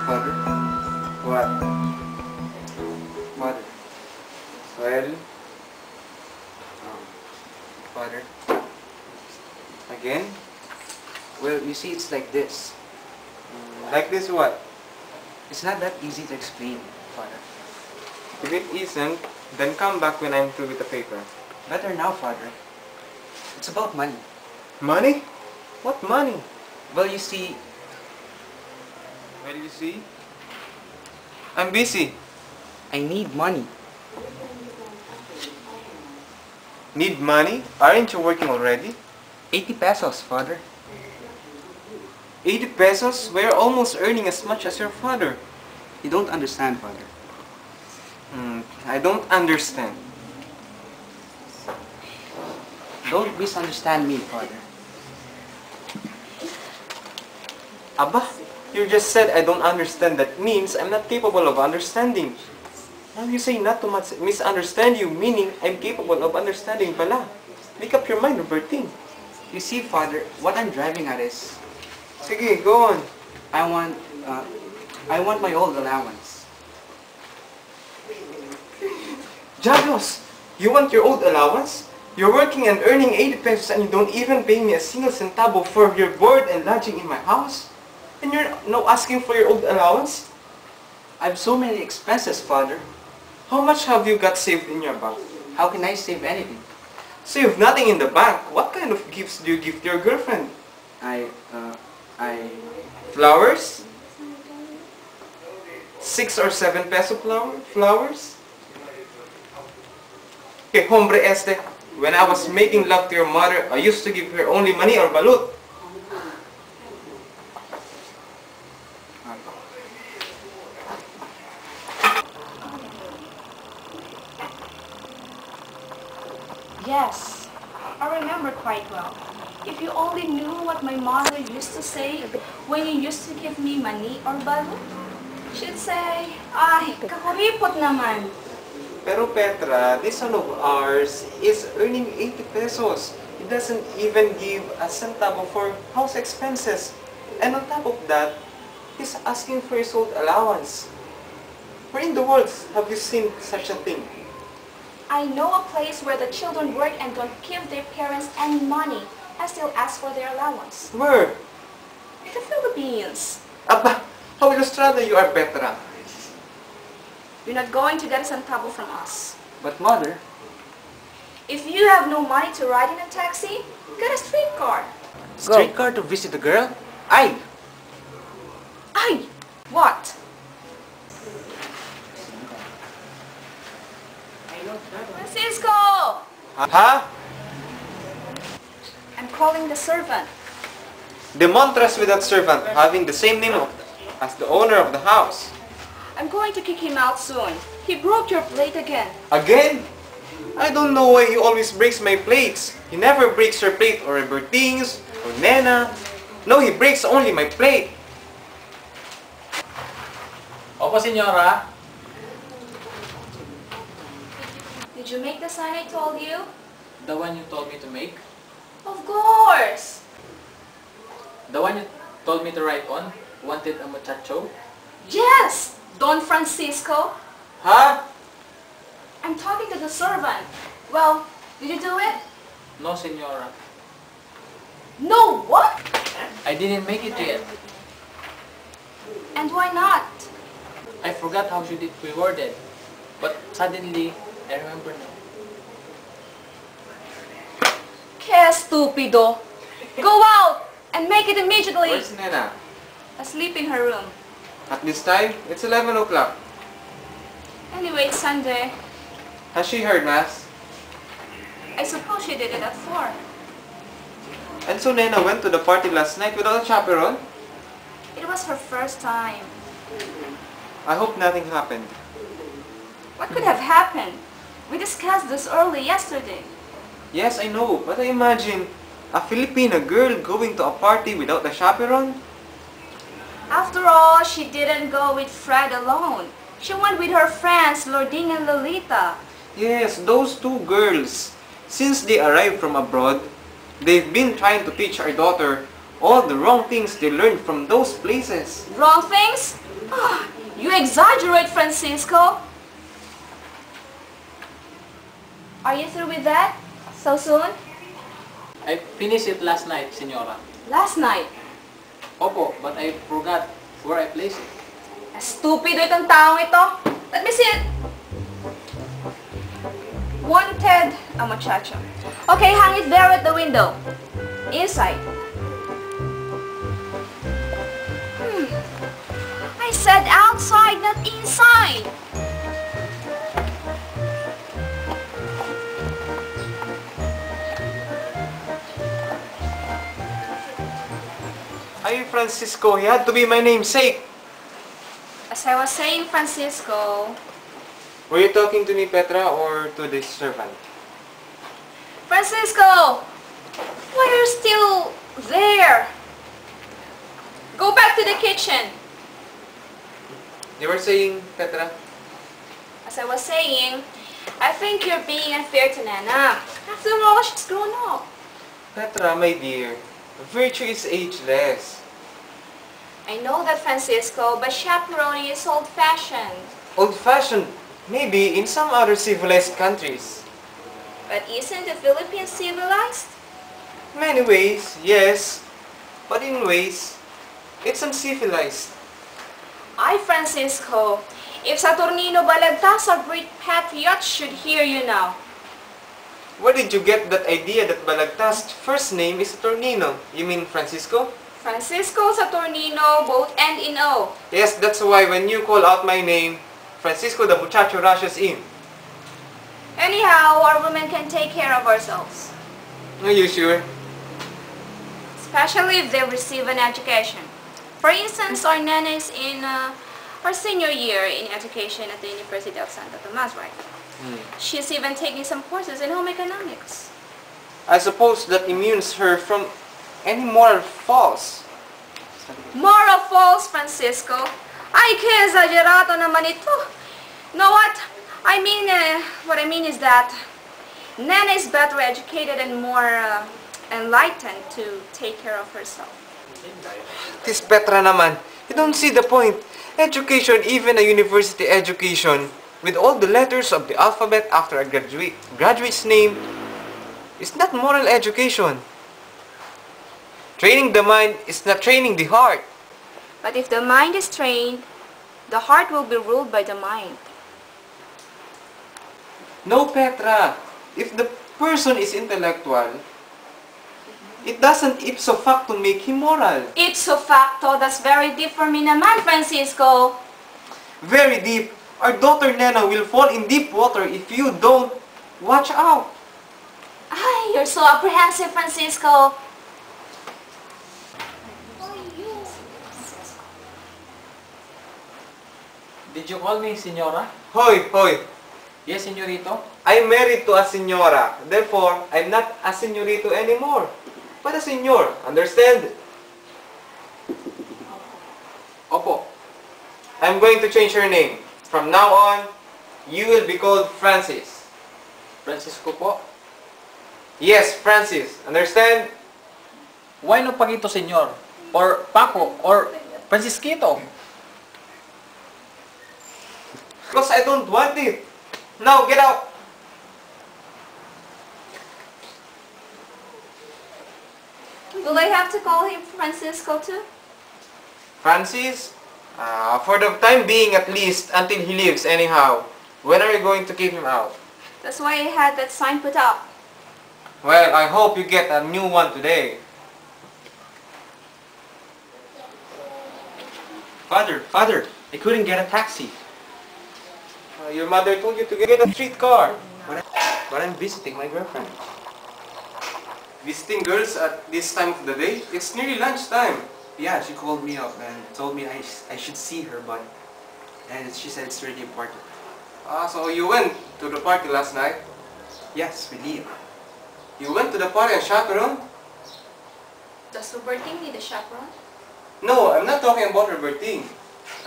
Father? What? Father? Well? Father? Again? Well, you see, it's like this. Like this what? It's not that easy to explain, Father. If it isn't, then come back when I'm through with the paper. Better now, Father. It's about money. Money? What money? Well, you see... I'm busy. I need money. Need money? Aren't you working already? 80 pesos, Father. 80 pesos? We're almost earning as much as your father. You don't understand, Father. I don't understand. Don't misunderstand me, Father. Abba, you just said I don't understand. That means I'm not capable of understanding. Now you say not to misunderstand you, meaning I'm capable of understanding pala. Make up your mind, Robertine. You see, Father, what I'm driving at is... Sige, go on. I want my old allowance. Diablos! You want your old allowance? You're working and earning 80 pesos and you don't even pay me a single centavo for your board and lodging in my house? And you're now asking for your old allowance? I have so many expenses, Father. How much have you got saved in your bank? How can I save anything? Save nothing in the bank? What kind of gifts do you give to your girlfriend? Flowers? 6 or 7 peso flowers? Okay, hombre este. When I was making love to your mother, I used to give her only money or balut. Yes, I remember quite well. If you only knew what my mother used to say when you used to give me money or balut, she'd say, "Ay, kakuripot naman." Pero Petra, this son of ours is earning 80 pesos. He doesn't even give a centavo for house expenses. And on top of that, he's asking for his old allowance. Where in the world have you seen such a thing? I know a place where the children work and don't give their parents any money and still ask for their allowance. Where? The Philippines. Aba, how ilustrada you are, Petra. You're not going to get a centavo from us. But mother... If you have no money to ride in a taxi, get a streetcar. Streetcar to visit a girl? Ay! Ay! What? Francisco! Ha? I'm calling the servant. Demontras with that servant having the same name as the owner of the house. I'm going to kick him out soon. He broke your plate again. Again? I don't know why he always breaks my plates. He never breaks your plate or Robertine's or Nena. No, he breaks only my plate. Opo, Senyora. Did you make the sign I told you? The one you told me to make? Of course! The one you told me to write on? Wanted a muchacho? Yes! Don Francisco. Ha? I'm talking to the servant. Well, did you do it? No, Senyora. No, what? I didn't make it yet. And why not? I forgot how she did rewarded. But suddenly, I remember now. Que stupido! Go out and make it immediately! Where's Nena? Asleep in her room. At this time, it's 11 o'clock. Anyway, it's Sunday. Has she heard Mass? I suppose she did it at 4. And so Nena went to the party last night without a chaperon? It was her first time. I hope nothing happened. What could have happened? We discussed this early yesterday. Yes, I know, but I imagine a Filipina girl going to a party without a chaperone? After all, she didn't go with Fred alone. She went with her friends, Lording and Lolita. Yes, those two girls. Since they arrived from abroad, they've been trying to teach our daughter All the wrong things they learned from those places. Wrong things? Ah, you exaggerate, Francisco. Are you through with that? So soon? I finished it last night, Senora. Last night. Opo, but I forgot where I placed it. Stupido itong taong ito. Let me see it. Wanted a muchacho. Okay, hang it there at the window. Inside. I said outside, not inside. Ay, Francisco, he had to be my namesake. As I was saying, Francisco, Were you talking to me, Petra, or to this servant? Francisco, why are you still there? Go back to the kitchen. You were saying, Petra? As I was saying, I think you're being unfair to Nana. After all, she's grown up. Petra, my dear, virtue is ageless. I know that, Francisco, but chaperoning is old-fashioned. Old-fashioned, maybe in some other civilized countries. But isn't the Philippines civilized? Many ways, yes. But in ways, it's uncivilized. Ay, Francisco, if Saturnino Balagtas, our great patriot, should hear you now. Where did you get that idea that Balagtas' first name is Tornino? You mean Francisco? Francisco Saturnino, both end in O. Yes, that's why when you call out my name, Francisco the muchacho rushes in. Anyhow, our women can take care of ourselves. Are you sure? Especially if they receive an education. For instance, our Nana is in her senior year in education at the University of Santo Tomas, right? She's even taking some courses in home economics. I suppose that immunes her from any moral faults. Moral faults, Francisco. Ay, que exagerato naman ito. Know what? What I mean is that Nana is better educated and more enlightened to take care of herself. This Petra naman, you don't see the point. Education, even a university education, with all the letters of the alphabet after a graduate's name, is not moral education. Training the mind is not training the heart. But if the mind is trained, the heart will be ruled by the mind. No, Petra. If the person is intellectual, it doesn't ipso facto make him moral. Ipso facto, that's very deep for me naman, Francisco. Very deep. Our daughter Nana will fall in deep water if you don't watch out. Ay, you're so apprehensive, Francisco. Did you call me Senora? Hoy, hoy. Yes, Senorito. I'm married to a señora. Therefore, I'm not a señorito anymore, but a señor. Understand? Opo. I'm going to change your name. From now on, you will be called Francis. Francisco po. Yes, Francis. Understand? Why no Paquito, Senyor? Or Paco? Or Francisquito? Because I don't want it. Now, get out. Will I have to call him Francisco too? Francis? For the time being at least, until he leaves anyhow. When are you going to keep him out? That's why I had that sign put up. Well, I hope you get a new one today. Father, I couldn't get a taxi. Your mother told you to get a streetcar. But I'm visiting my girlfriend. Visiting girls at this time of the day? It's nearly lunchtime. Yeah, she called me up and told me I should see her, but she said it's really important. So you went to the party last night? Yes, we leave. You went to the party on Chaperon? Does Robertine need a chaperone? No, I'm not talking about Robertine.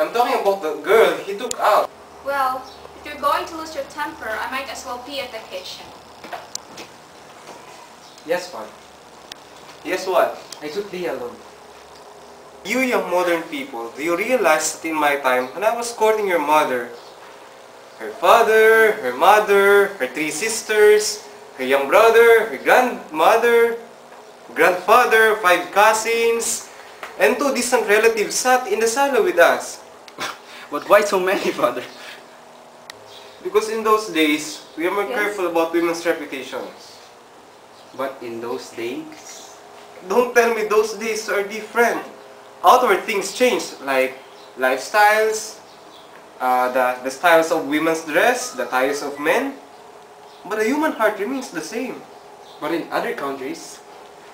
I'm talking about the girl he took out. Well, if you're going to lose your temper, I might as well be at the kitchen. Yes, Father. Yes, what? I took Leah alone. You young modern people, do you realize that in my time, when I was courting your mother, her father, her mother, her 3 sisters, her young brother, her grandmother, grandfather, 5 cousins, and 2 distant relatives sat in the sala with us. But why so many, Father? Because in those days, we are more Yes. careful about women's reputations. But in those days, Don't tell me those days are different. Outward things change, like lifestyles, the styles of women's dress, the ties of men. But the human heart remains the same. but in other countries,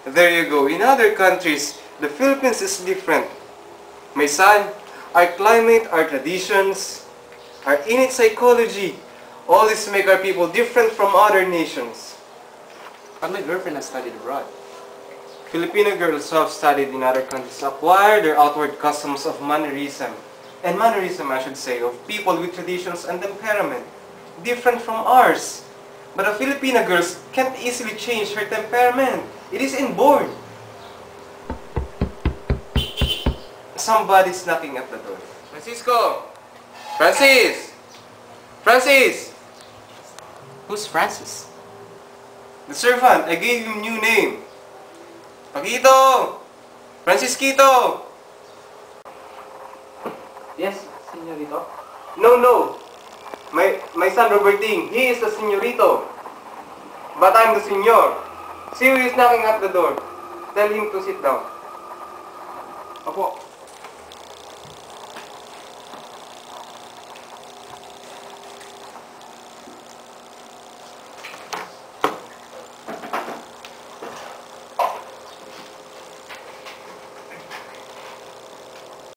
There you go. In other countries, the Philippines is different. My son, our climate, our traditions, our innate psychology, all this make our people different from other nations. but my girlfriend has studied abroad. Filipino girls who have studied in other countries acquire their outward customs of mannerism. And mannerism, I should say, of people with traditions and temperament, different from ours. But a Filipino girl can't easily change her temperament. It is inborn. Somebody's knocking at the door. Francisco! Francis! Francis! Who's Francis? The servant, I gave him new name. Paquito! Francisquito! Yes, señorito. No. My son Roberting, he is the señorito. But I'm the señor. See who is knocking at the door. Tell him to sit down. Opo.